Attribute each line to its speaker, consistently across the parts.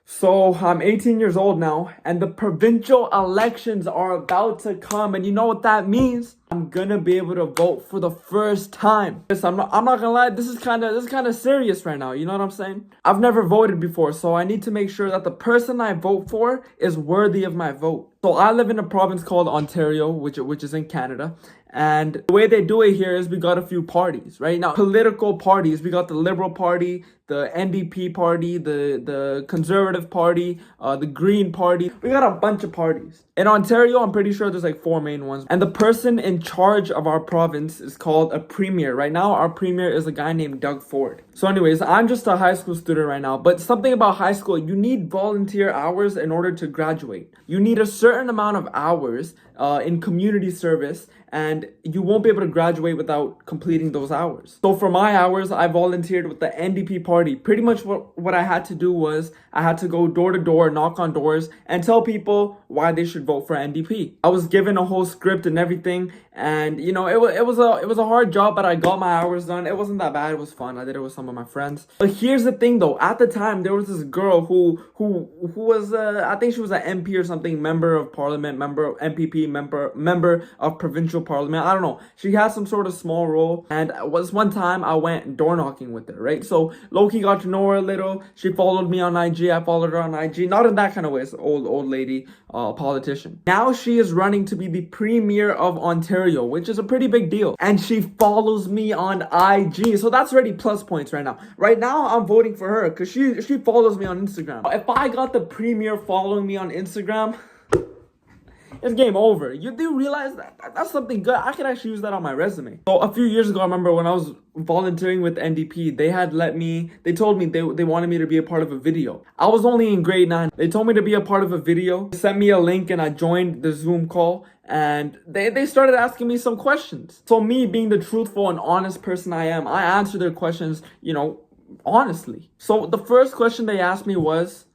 Speaker 1: So I'm 18 years old now, and the provincial elections are about to come, and you know what that means? I'm gonna be able to vote for the first time. Yes, I'm not gonna lie, this is kind of serious right now. You know what I'm saying? I've never voted before, so I need to make sure that the person I vote for is worthy of my vote. So I live in a province called Ontario, which is in Canada. And the way they do it here is we got a few parties, right? Now, political parties, we got the Liberal Party, the NDP Party, the Conservative Party, the Green Party. We got a bunch of parties. In Ontario, I'm pretty sure there's like four main ones. And the person in charge of our province is called a premier. Right now, our premier is a guy named Doug Ford. So anyways, I'm just a high school student right now. But something about high school, you need volunteer hours in order to graduate. You need a certain amount of hours in community service, and you won't be able to graduate without completing those hours. So for my hours, I volunteered with the NDP party. Pretty much what I had to do was I had to go door to door, knock on doors, and tell people why they should vote for NDP. I was given a whole script and everything, and you know it was a hard job, but I got my hours done. It wasn't that bad. It was fun. I did it with some of my friends. But here's the thing, though. At the time, there was this girl who was I think she was an MP or something, member of parliament, member of MPP, member of provincial parliament. I don't know. She had some sort of small role, and was one time I went door knocking with her, right? So Loki got to know her a little. She followed me on IG. I followed her on IG. Not in that kind of way. It's an old lady, politician. Now she is running to be the premier of Ontario, which is a pretty big deal. And she follows me on IG. So that's already plus points right now. Right now, I'm voting for her because she follows me on Instagram. If I got the premier following me on Instagram, it's game over. You do realize that's something good. I could actually use that on my resume. So a few years ago, I remember when I was volunteering with NDP, they told me they wanted me to be a part of a video. I was only in grade 9. They told me to be a part of a video, sent me a link, and I joined the Zoom call. And they started asking me some questions. So me being the truthful and honest person I am, I answered their questions, honestly. So the first question they asked me was,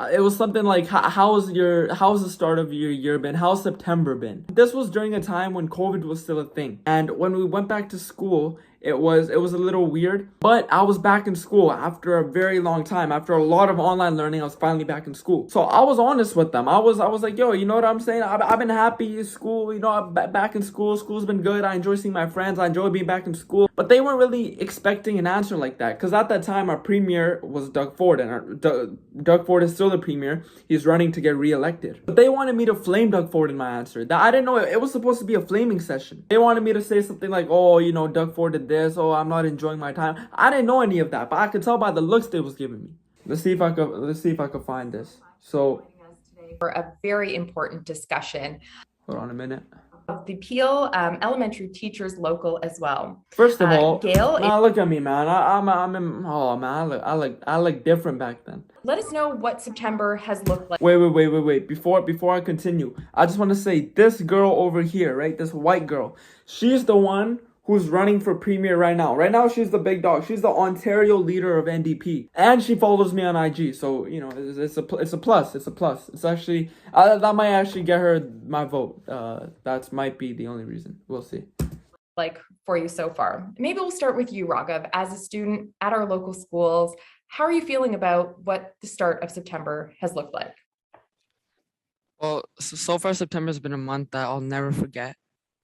Speaker 1: it was something like, how's the start of your year been? How's September been? This was during a time when COVID was still a thing. And when we went back to school, it was a little weird, but I was back in school after a very long time. After a lot of online learning, I was finally back in school. So I was honest with them. I was like, yo, you know what I'm saying? I've been happy in school. I'm back in school. School's been good. I enjoy seeing my friends. I enjoy being back in school. But they weren't really expecting an answer like that, because at that time, our premier was Doug Ford, and Doug Ford is still the premier. He's running to get reelected. But they wanted me to flame Doug Ford in my answer. I didn't know it was supposed to be a flaming session. They wanted me to say something like, oh, Doug Ford did this. Oh, I'm not enjoying my time. I didn't know any of that, but I could tell by the looks they was giving me. Let's see if I could find this. So
Speaker 2: For a very important discussion
Speaker 1: hold on a minute.
Speaker 2: of the Peel Elementary Teachers Local as well.
Speaker 1: First of all,
Speaker 2: Gail,
Speaker 1: nah, look at me, man. I'm in. Oh man, I look different back then.
Speaker 2: let us know what September has looked like.
Speaker 1: Wait. Before I continue, I just want to say this girl over here, right? This white girl. She's the one who's running for premier right now. Right now, she's the big dog. She's the Ontario leader of NDP, and she follows me on IG. So it's a plus. It's a plus. It's actually that might actually get her my vote. That might be the only reason. We'll see.
Speaker 2: Like for you so far. Maybe we'll start with you, Raghav. As a student at our local schools, how are you feeling about what the start of September has looked like?
Speaker 3: Well, so far September's been a month that I'll never forget.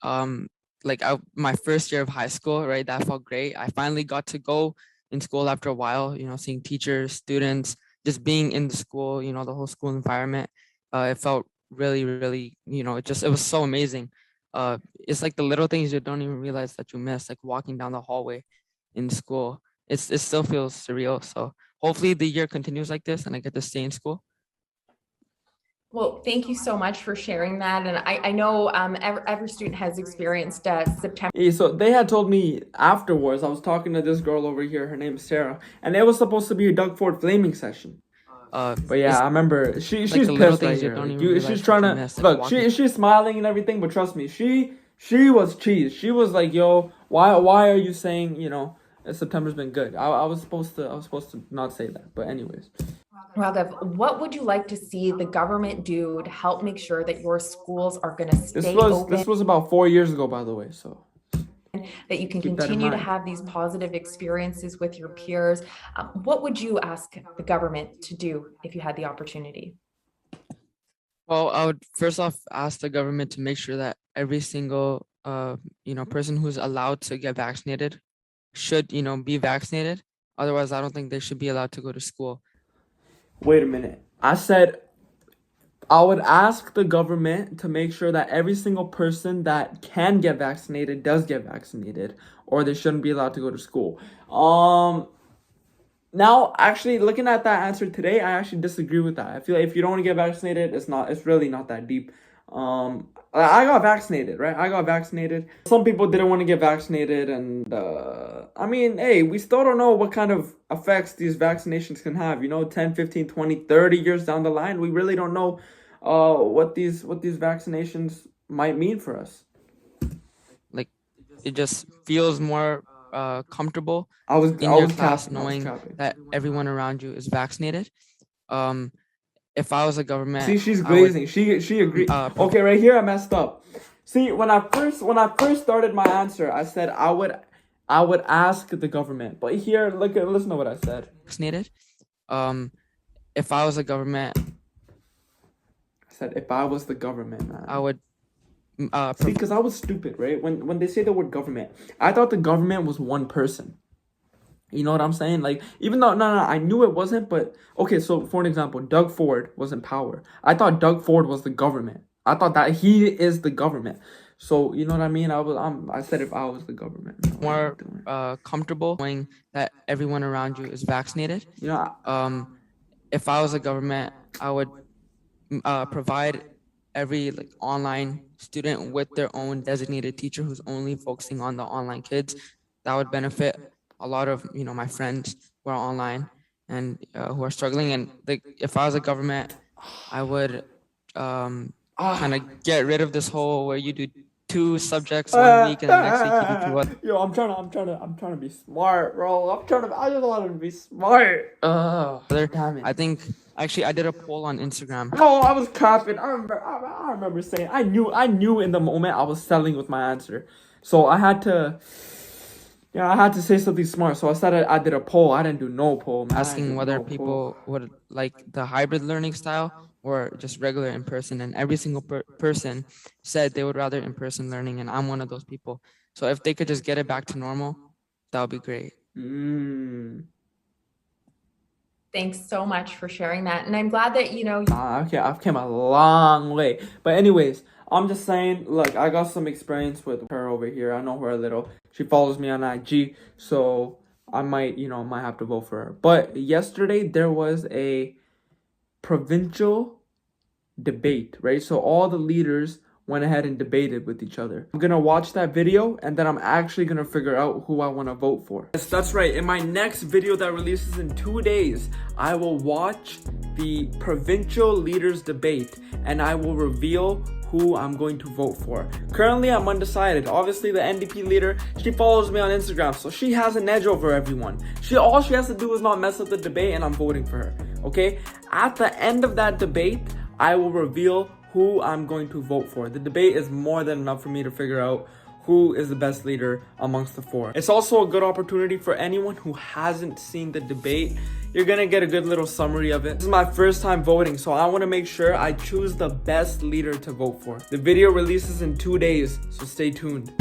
Speaker 3: My first year of high school, right? That felt great. I finally got to go in school after a while, seeing teachers, students, just being in the school, the whole school environment. It felt really, really, it was so amazing. It's like the little things you don't even realize that you miss, like walking down the hallway in school. It still feels surreal. So hopefully the year continues like this and I get to stay in school.
Speaker 2: Well, thank you so much for sharing that. And I know every student has experienced September.
Speaker 1: Yeah, so they had told me afterwards, I was talking to this girl over here, her name's Sarah, and it was supposed to be a Doug Ford flaming session. But yeah, I remember she's
Speaker 3: the little
Speaker 1: pissed right
Speaker 3: things you
Speaker 1: here.
Speaker 3: don't
Speaker 1: Like,
Speaker 3: even realize
Speaker 1: she's
Speaker 3: that
Speaker 1: trying
Speaker 3: you
Speaker 1: to
Speaker 3: miss, like
Speaker 1: look.
Speaker 3: walking.
Speaker 1: She's smiling and everything, but trust me, she was cheesed. She was like, "Yo, why are you saying September's been good?" I was supposed to not say that, but anyways.
Speaker 2: Raghav, what would you like to see the government do to help make sure that your schools are going to
Speaker 1: This
Speaker 2: stay
Speaker 1: was
Speaker 2: open?
Speaker 1: this was about 4 years ago, by the way. So
Speaker 2: that you can
Speaker 1: Keep that in
Speaker 2: continue to
Speaker 1: mind.
Speaker 2: have these positive experiences with your peers. What would you ask the government to do if you had the opportunity?
Speaker 3: Well, I would first off ask the government to make sure that every single person who's allowed to get vaccinated should, be vaccinated. Otherwise, I don't think they should be allowed to go to school.
Speaker 1: Wait a minute. I said I would ask the government to make sure that every single person that can get vaccinated does get vaccinated, or they shouldn't be allowed to go to school. Now, actually, looking at that answer today, I actually disagree with that. I feel like if you don't want to get vaccinated, it's really not that deep. I got vaccinated, right? I got vaccinated. Some people didn't want to get vaccinated, and I mean, hey, we still don't know what kind of effects these vaccinations can have. 10, 15, 20, 30 years down the line, we really don't know what these vaccinations might mean for us.
Speaker 3: Like, it just feels more comfortable
Speaker 1: I was
Speaker 3: in your
Speaker 1: capping,
Speaker 3: class
Speaker 1: I was
Speaker 3: knowing
Speaker 1: capping.
Speaker 3: that everyone around you is vaccinated. If I was a government,
Speaker 1: See, she's
Speaker 3: I would,
Speaker 1: glazing. She agreed.
Speaker 3: pro-
Speaker 1: Okay, right here I messed up. See, when I first started my answer, I said I would ask the government. But here, listen to what I said.
Speaker 3: vaccinated. If I was a government,
Speaker 1: I said if I was the government, man.
Speaker 3: I would
Speaker 1: See, because I was stupid, right? When they say the word government, I thought the government was one person. You know what I'm saying? Like, even though, no, I knew it wasn't, but, okay, so, for an example, Doug Ford was in power. I thought Doug Ford was the government. I thought that he is the government. So, you know what I mean? I said if I was the government.
Speaker 3: more comfortable knowing that everyone around you is vaccinated. If I was a government, I would provide every online student with their own designated teacher who's only focusing on the online kids. That would benefit a lot of my friends who are online and who are struggling. And if I was a government, I would kind of get rid of this whole where you do 2 subjects 1 week and the next week you do 2 other.
Speaker 1: Yo, I'm trying to be smart, bro. I just want to be smart. Damn it.
Speaker 3: I think actually I did a poll on Instagram.
Speaker 1: No, I was capping. I remember saying I knew in the moment I was selling with my answer, so I had to say something smart. So I said I did a poll. I didn't do no poll, man.
Speaker 3: Asking whether people would like the hybrid learning style or just regular in person, and every single person said they would rather in-person learning, and I'm one of those people. So if they could just get it back to normal, that would be great.
Speaker 2: Thanks so much for sharing that. And I'm glad that,
Speaker 1: Okay, I've came a long way. But anyways, I'm just saying, look, I got some experience with her over here. I know her a little. She follows me on IG, so I might have to vote for her. But yesterday there was a provincial debate, right? So all the leaders went ahead and debated with each other. I'm gonna watch that video and then I'm actually gonna figure out who I want to vote for. Yes, that's right. In my next video that releases in 2 days, I will watch the provincial leaders debate and I will reveal who I'm going to vote for. Currently, I'm undecided. Obviously, the NDP leader, she follows me on Instagram, so she has an edge over everyone. All she has to do is not mess up the debate and I'm voting for her, okay? At the end of that debate, I will reveal who I'm going to vote for. The debate is more than enough for me to figure out who is the best leader amongst the 4. It's also a good opportunity for anyone who hasn't seen the debate. You're gonna get a good little summary of it. This is my first time voting, so I wanna make sure I choose the best leader to vote for. The video releases in 2 days, so stay tuned.